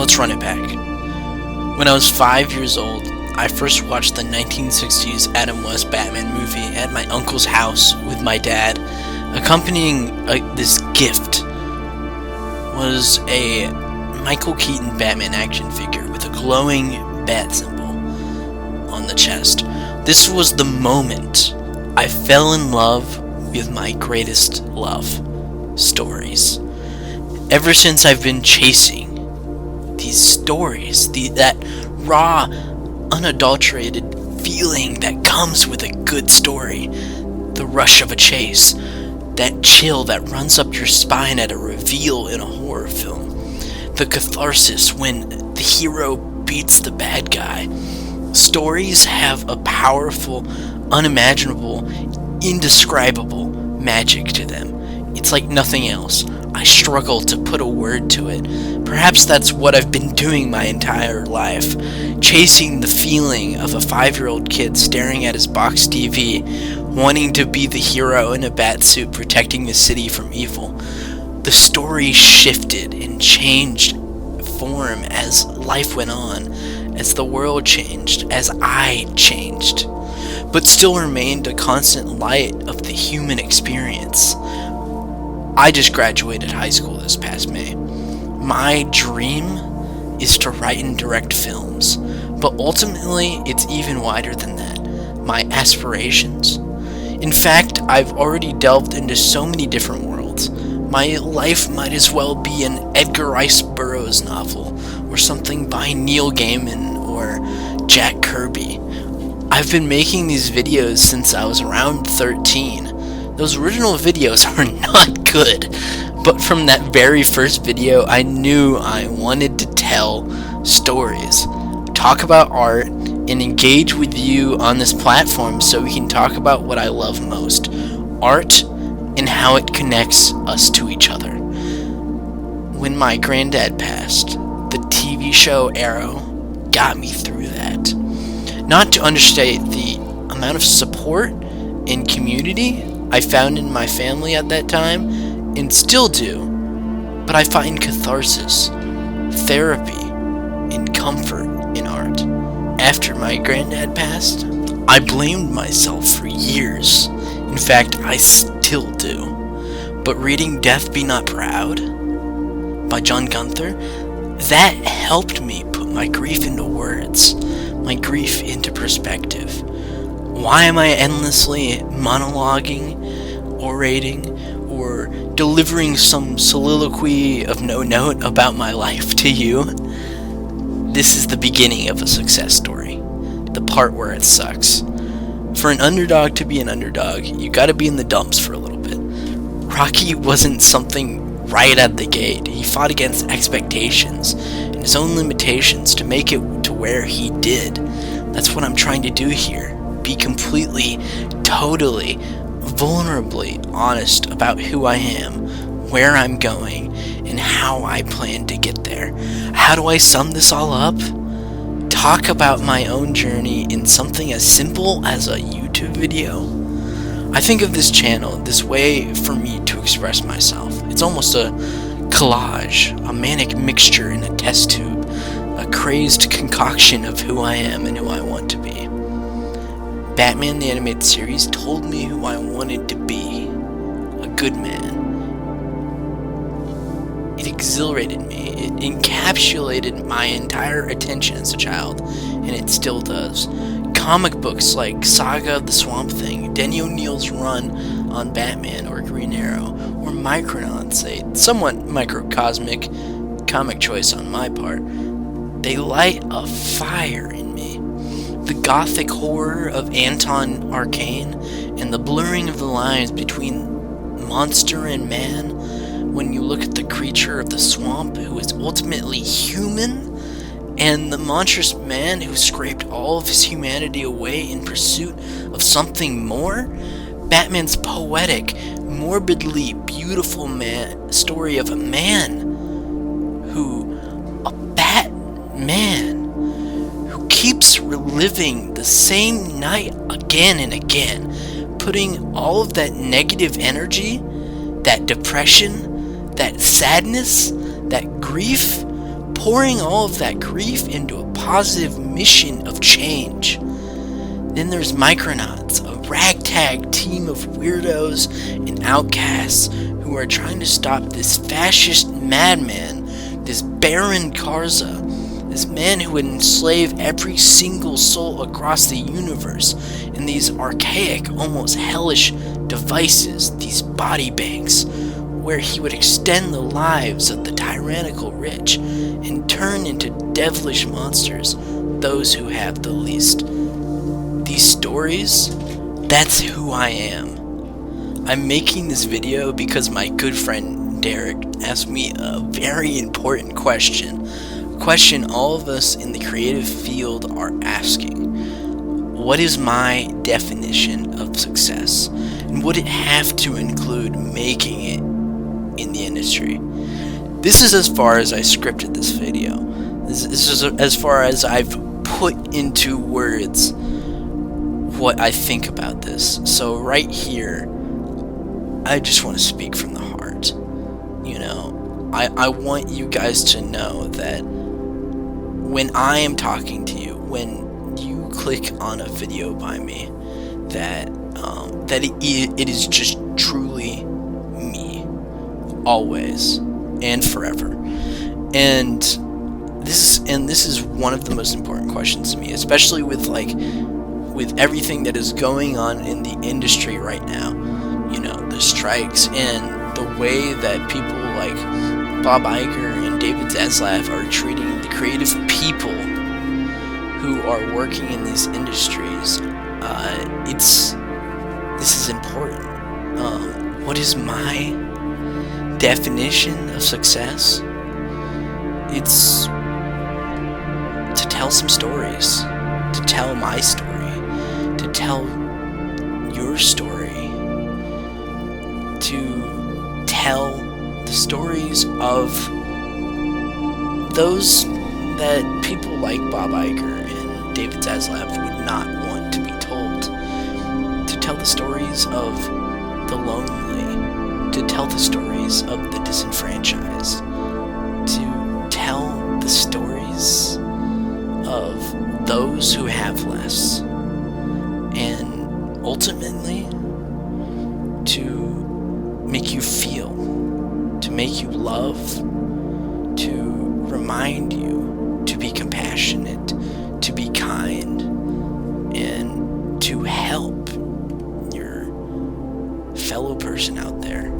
Let's run it back. When I was 5 years old, I first watched the 1960s Adam West Batman movie at my uncle's house with my dad. Accompanying this gift was a Michael Keaton Batman action figure with a glowing bat symbol on the chest. This was the moment I fell in love with my greatest love, stories. Ever since I've been chasing these stories, that raw, unadulterated feeling that comes with a good story, the rush of a chase, that chill that runs up your spine at a reveal in a horror film, the catharsis when the hero beats the bad guy. Stories have a powerful, unimaginable, indescribable magic to them. It's like nothing else. I struggle to put a word to it. Perhaps that's what I've been doing my entire life, chasing the feeling of a 5-year-old kid staring at his box TV, wanting to be the hero in a bat suit protecting the city from evil. The story shifted and changed form as life went on, as the world changed, as I changed, but still remained a constant light of the human experience. I just graduated high school this past May. My dream is to write and direct films, but ultimately it's even wider than that. My aspirations? In fact, I've already delved into so many different worlds. My life might as well be an Edgar Rice Burroughs novel, or something by Neil Gaiman or Jack Kirby. I've been making these videos since I was around 13. Those original videos are not good, but from that very first video, I knew I wanted to tell stories, talk about art, and engage with you on this platform so we can talk about what I love most, art and how it connects us to each other. When my granddad passed, the TV show Arrow got me through that. Not to understate the amount of support and community I found in my family at that time, and still do, but I find catharsis, therapy, and comfort in art. After my granddad passed, I blamed myself for years. In fact, I still do. But reading Death Be Not Proud by John Gunther, that helped me put my grief into words, my grief into perspective. Why am I endlessly monologuing, orating, or delivering some soliloquy of no note about my life to you? This is the beginning of a success story, the part where it sucks. For an underdog to be an underdog, you gotta be in the dumps for a little bit. Rocky wasn't something right at the gate. He fought against expectations and his own limitations to make it to where he did. That's what I'm trying to do here. Be completely, totally, vulnerably honest about who I am, where I'm going, and how I plan to get there. How do I sum this all up? Talk about my own journey in something as simple as a YouTube video. I think of this channel, this way for me to express myself. It's almost a collage, a manic mixture in a test tube, a crazed concoction of who I am and who I want to be. Batman the Animated Series told me who I wanted to be, a good man. It exhilarated me, it encapsulated my entire attention as a child, and it still does. Comic books like Saga of the Swamp Thing, Denny O'Neil's run on Batman or Green Arrow, or Micronauts, a somewhat microcosmic comic choice on my part, they light a fire in me. The gothic horror of Anton Arcane and the blurring of the lines between monster and man when you look at the creature of the swamp who is ultimately human and the monstrous man who scraped all of his humanity away in pursuit of something more. Batman's poetic, morbidly beautiful story of a Batman who keeps reliving the same night again and again, putting all of that negative energy, that depression, that sadness, that grief, pouring all of that grief into a positive mission of change. Then there's Micronauts, a ragtag team of weirdos and outcasts who are trying to stop this fascist madman, this Baron Karza, this man who would enslave every single soul across the universe in these archaic, almost hellish devices, these body banks, where he would extend the lives of the tyrannical rich and turn into devilish monsters those who have the least. These stories, that's who I am. I'm making this video because my good friend Derek asked me a very important question. A question all of us in the creative field are asking. What is my definition of success? And would it have to include making it in the industry? This is as far as I scripted this video. This is as far as I've put into words what I think about this. So right here, I just want to speak from the heart. You know, I want you guys to know that when I am talking to you, when you click on a video by me, that it is just truly me, always and forever. And this is one of the most important questions to me, especially with everything that is going on in the industry right now. You know, the strikes and the way that people like Bob Iger and David Zaslav are treating the creative people who are working in these industries. This is important. What is my definition of success? It's to tell some stories, to tell my story, to tell your story, to tell the stories of those that people like Bob Iger and David Zaslav would not want to be told, to tell the stories of the lonely, to tell the stories of the disenfranchised, to tell the stories of those who have less, and ultimately to make you feel, to make you love, to remind you to be compassionate, to be kind, and to help your fellow person out there.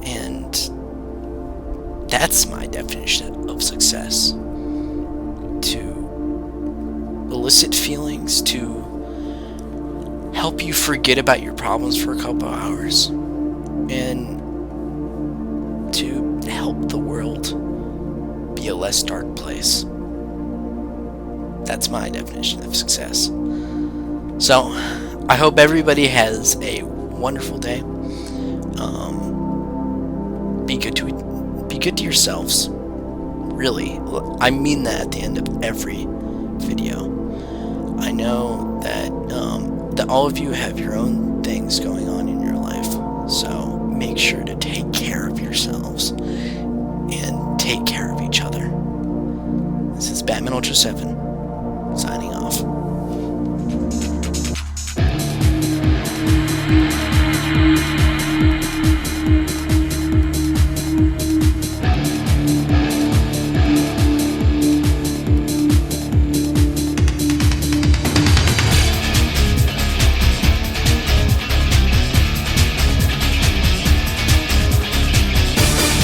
And that's my definition of success. To elicit feelings, to help you forget about your problems for a couple hours, and to help the world be a less dark place. That's my definition of success. So, I hope everybody has a wonderful day. Be good to yourselves. Really, I mean that at the end of every video. I know that that all of you have your own things going on in your life, so make sure to take care of yourselves and take care of each other. This is Batman Ultra 7 signing off.